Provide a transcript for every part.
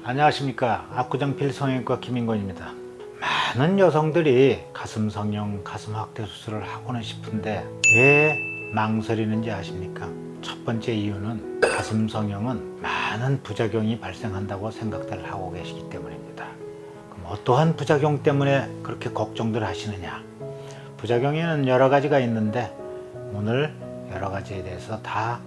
안녕하십니까. 압구정필 성형외과 김인권입니다. 많은 여성들이 가슴 성형, 가슴 확대 수술을 하고는 싶은데 왜 망설이는지 아십니까? 첫 번째 이유는 가슴 성형은 많은 부작용이 발생한다고 생각들 하고 계시기 때문입니다. 그럼 어떠한 부작용 때문에 그렇게 걱정들 하시느냐? 부작용에는 여러 가지가 있는데 오늘 여러 가지에 대해서 다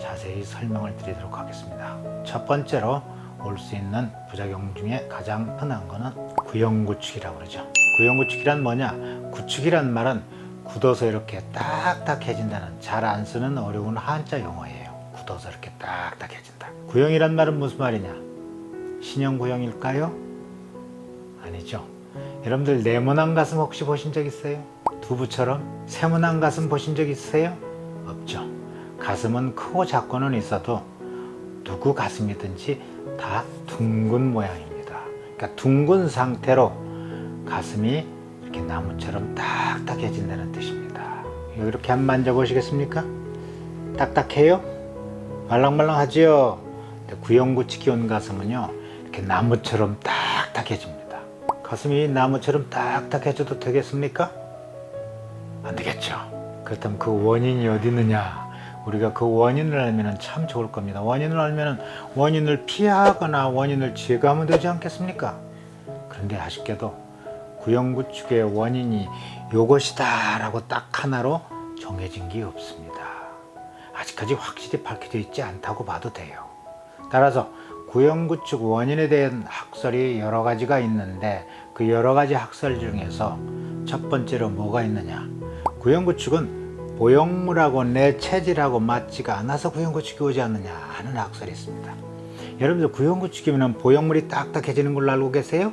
자세히 설명을 드리도록 하겠습니다. 첫 번째로 올 수 있는 부작용 중에 가장 흔한 거는 구형구축이라고 그러죠. 구형구축이란 뭐냐? 구축이란 말은 굳어서 이렇게 딱딱해진다는, 잘 안 쓰는 어려운 한자 용어예요. 굳어서 이렇게 딱딱해진다. 구형이란 말은 무슨 말이냐? 신형 구형일까요? 아니죠. 여러분들 네모난 가슴 혹시 보신 적 있어요? 두부처럼 세모난 가슴 보신 적 있어요? 없죠. 가슴은 크고 작고는 있어도 누구 가슴이든지 다 둥근 모양입니다. 그러니까 둥근 상태로 가슴이 이렇게 나무처럼 딱딱해진다는 뜻입니다. 이렇게 한번 만져보시겠습니까? 딱딱해요? 말랑말랑하지요? 구형구축이 온 가슴은요, 이렇게 나무처럼 딱딱해집니다. 가슴이 나무처럼 딱딱해져도 되겠습니까? 안 되겠죠. 그렇다면 그 원인이 어디 있느냐? 우리가 그 원인을 알면 참 좋을 겁니다. 원인을 알면 원인을 피하거나 원인을 제거하면 되지 않겠습니까? 그런데 아쉽게도 구형구축의 원인이 이것이다 라고 딱 하나로 정해진 게 없습니다. 아직까지 확실히 밝혀져 있지 않다고 봐도 돼요. 따라서 구형구축 원인에 대한 학설이 여러 가지가 있는데 그 여러 가지 학설 중에서 첫 번째로 뭐가 있느냐? 구형구축은 보형물하고 내 체질하고 맞지가 않아서 구형구축이 오지 않느냐 하는 학설이 있습니다. 여러분들 구형구축이면 보형물이 딱딱해지는 걸로 알고 계세요?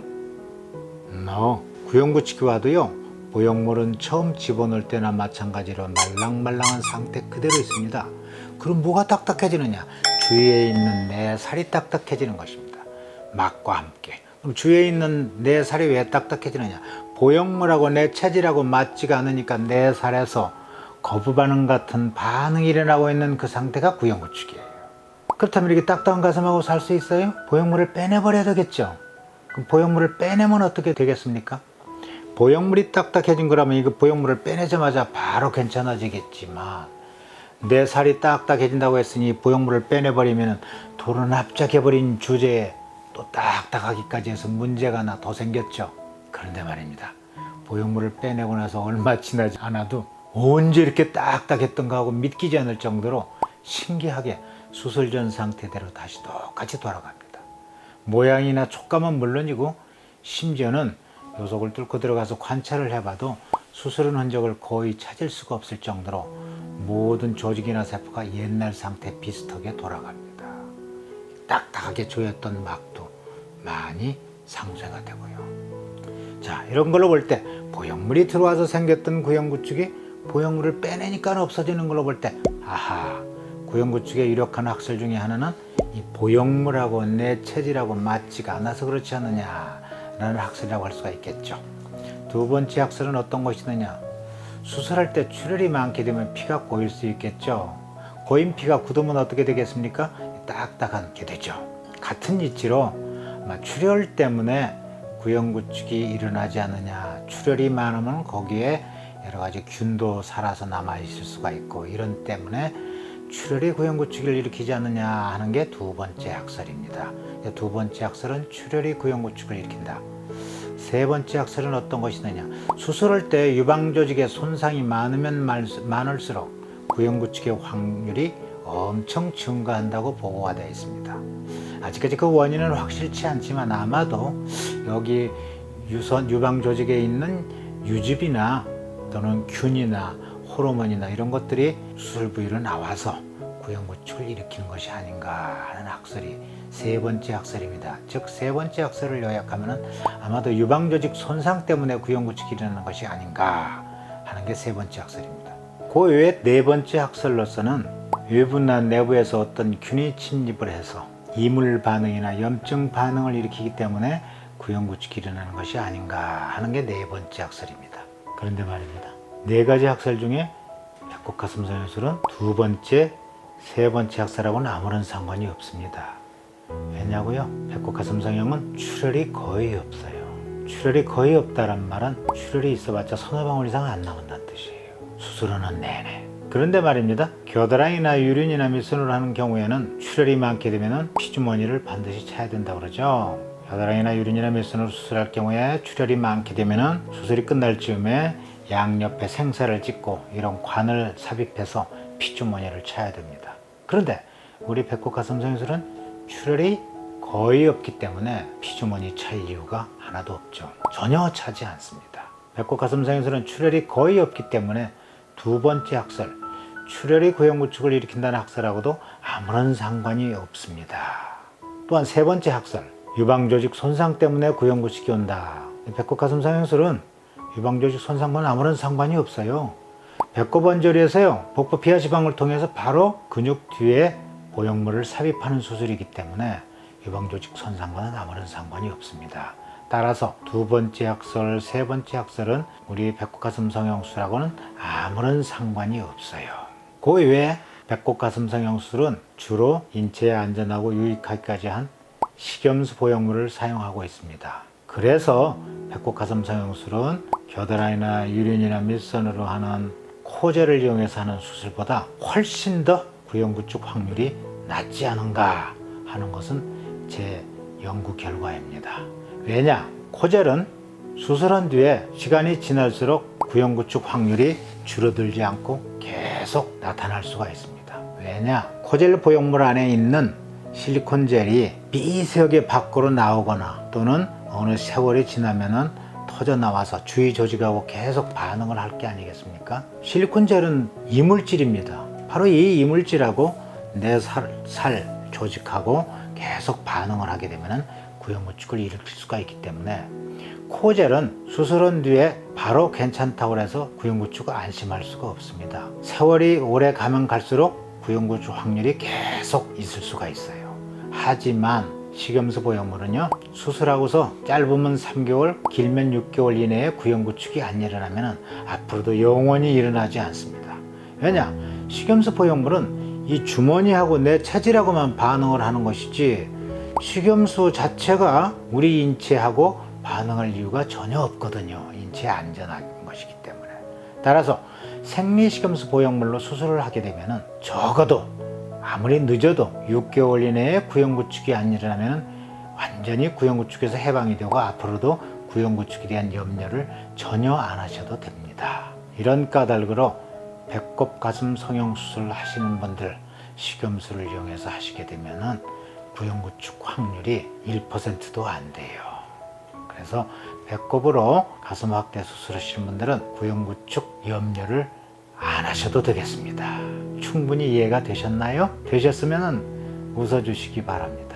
No. 구형구축이 와도요, 보형물은 처음 집어넣을 때나 마찬가지로 말랑말랑한 상태 그대로 있습니다. 그럼 뭐가 딱딱해지느냐? 주위에 있는 내 살이 딱딱해지는 것입니다. 막과 함께. 그럼 주위에 있는 내 살이 왜 딱딱해지느냐? 보형물하고 내 체질하고 맞지가 않으니까 내 살에서 거부 반응 같은 반응이 일어나고 있는 그 상태가 구형구축이에요. 그렇다면 이렇게 딱딱한 가슴하고 살 수 있어요? 보형물을 빼내버려야 되겠죠. 그럼 보형물을 빼내면 어떻게 되겠습니까? 보형물이 딱딱해진 거라면 이거 보형물을 빼내자마자 바로 괜찮아지겠지만 내 살이 딱딱해진다고 했으니 보형물을 빼내버리면 돌은 납작해버린 주제에 또 딱딱하기까지 해서 문제가 하나 더 생겼죠. 그런데 말입니다. 보형물을 빼내고 나서 얼마 지나지 않아도 언제 이렇게 딱딱했던가 하고 믿기지 않을 정도로 신기하게 수술 전 상태대로 다시 똑같이 돌아갑니다. 모양이나 촉감은 물론이고 심지어는 요속을 뚫고 들어가서 관찰을 해봐도 수술한 흔적을 거의 찾을 수가 없을 정도로 모든 조직이나 세포가 옛날 상태 비슷하게 돌아갑니다. 딱딱하게 조였던 막도 많이 상쇄가 되고요. 자, 이런 걸로 볼 때 보형물이 들어와서 생겼던 구형구축이 보형물을 빼내니까 없어지는 걸로 볼 때 아하, 구형구축의 유력한 학설 중에 하나는 이 보형물하고 내 체질하고 맞지가 않아서 그렇지 않느냐라는 학설이라고 할 수가 있겠죠. 두 번째 학설은 어떤 것이느냐? 수술할 때 출혈이 많게 되면 피가 고일 수 있겠죠. 고인 피가 굳으면 어떻게 되겠습니까? 딱딱하게 되죠. 같은 이치로 출혈 때문에 구형구축이 일어나지 않느냐, 출혈이 많으면 거기에 여러 가지 균도 살아서 남아 있을 수가 있고 이런 때문에 출혈이 구형구축을 일으키지 않느냐 하는 게 두 번째 학설입니다. 두 번째 학설은 출혈이 구형구축을 일으킨다. 세 번째 학설은 어떤 것이느냐? 수술할 때 유방조직에 손상이 많으면 많을수록 구형구축의 확률이 엄청 증가한다고 보고가 되어 있습니다. 아직까지 그 원인은 확실치 않지만 아마도 여기 유방조직에 있는 유즙이나 또는 균이나 호르몬이나 이런 것들이 수술 부위로 나와서 구형구축을 일으키는 것이 아닌가 하는 학설이 세 번째 학설입니다. 즉 세 번째 학설을 요약하면 아마도 유방조직 손상 때문에 구형구축이 일어나는 것이 아닌가 하는 게 세 번째 학설입니다. 그 외에 네 번째 학설로서는 외부나 내부에서 어떤 균이 침입을 해서 이물 반응이나 염증 반응을 일으키기 때문에 구형구축이 일어나는 것이 아닌가 하는 게 네 번째 학설입니다. 그런데 말입니다. 네 가지 학설 중에 배꼽가슴 성형술은 두 번째, 세 번째 학설하고는 아무런 상관이 없습니다. 왜냐? 어떠냐고요? 배꼽 가슴 성형은 출혈이 거의 없어요. 출혈이 거의 없다란 말은 출혈이 있어봤자 서너 방울 이상 안 나온다는 뜻이에요. 수술하는 내내. 그런데 말입니다. 겨드랑이나 유륜이나 밑선으로 하는 경우에는 출혈이 많게 되면 피주머니를 반드시 차야 된다고 그러죠. 겨드랑이나 유륜이나 밑선으로 수술할 경우에 출혈이 많게 되면 수술이 끝날 즈음에 양옆에 생사를 찍고 이런 관을 삽입해서 피주머니를 차야 됩니다. 그런데 우리 배꼽 가슴 성형술은 출혈이 거의 없기 때문에 피주머니 찰 이유가 하나도 없죠. 전혀 차지 않습니다. 배꼽 가슴 성형술은 출혈이 거의 없기 때문에 두 번째 학설, 출혈이 구형구축을 일으킨다는 학설하고도 아무런 상관이 없습니다. 또한 세 번째 학설, 유방조직 손상 때문에 구형구축이 온다. 배꼽 가슴 성형술은 유방조직 손상과는 아무런 상관이 없어요. 배꼽 언저리에서요, 복부 피하 지방을 통해서 바로 근육 뒤에 보형물을 삽입하는 수술이기 때문에 유방조직 손상과는 아무런 상관이 없습니다. 따라서 두 번째 학설, 세 번째 학설은 우리 배꼽 가슴 성형술하고는 아무런 상관이 없어요. 그 외에 배꼽 가슴 성형술은 주로 인체에 안전하고 유익하기까지 한 식염수 보형물을 사용하고 있습니다. 그래서 배꼽 가슴 성형술은 겨드랑이나 유륜이나 밑선으로 하는 코젤을 이용해서 하는 수술보다 훨씬 더 구형구축 확률이 낮지 않은가 하는 것은 제 연구 결과입니다. 왜냐? 코젤은 수술한 뒤에 시간이 지날수록 구형구축 확률이 줄어들지 않고 계속 나타날 수가 있습니다. 왜냐? 코젤 보형물 안에 있는 실리콘 젤이 미세하게 밖으로 나오거나 또는 어느 세월이 지나면은 터져 나와서 주위 조직하고 계속 반응을 할 게 아니겠습니까? 실리콘 젤은 이물질입니다. 바로 이 이물질하고 내 살 조직하고 계속 반응을 하게 되면은 구형구축을 일으킬 수가 있기 때문에 코젤은 수술한 뒤에 바로 괜찮다고 해서 구형구축을 안심할 수가 없습니다. 세월이 오래 가면 갈수록 구형구축 확률이 계속 있을 수가 있어요. 하지만 식염수 보형물은요, 수술하고서 짧으면 3개월, 길면 6개월 이내에 구형구축이 안 일어나면 앞으로도 영원히 일어나지 않습니다. 왜냐? 식염수 보형물은 이 주머니하고 내 체질하고만 반응을 하는 것이지 식염수 자체가 우리 인체하고 반응할 이유가 전혀 없거든요. 인체에 안전한 것이기 때문에. 따라서 생리식염수 보형물로 수술을 하게 되면 적어도 아무리 늦어도 6개월 이내에 구형구축이 안 일어나면 완전히 구형구축에서 해방이 되고 앞으로도 구형구축에 대한 염려를 전혀 안 하셔도 됩니다. 이런 까닭으로 배꼽 가슴 성형 수술을 하시는 분들 식염수를 이용해서 하시게 되면은 구형구축 확률이 1%도 안 돼요. 그래서 배꼽으로 가슴 확대 수술하시는 분들은 구형구축 염려를 안 하셔도 되겠습니다. 충분히 이해가 되셨나요? 되셨으면 웃어주시기 바랍니다.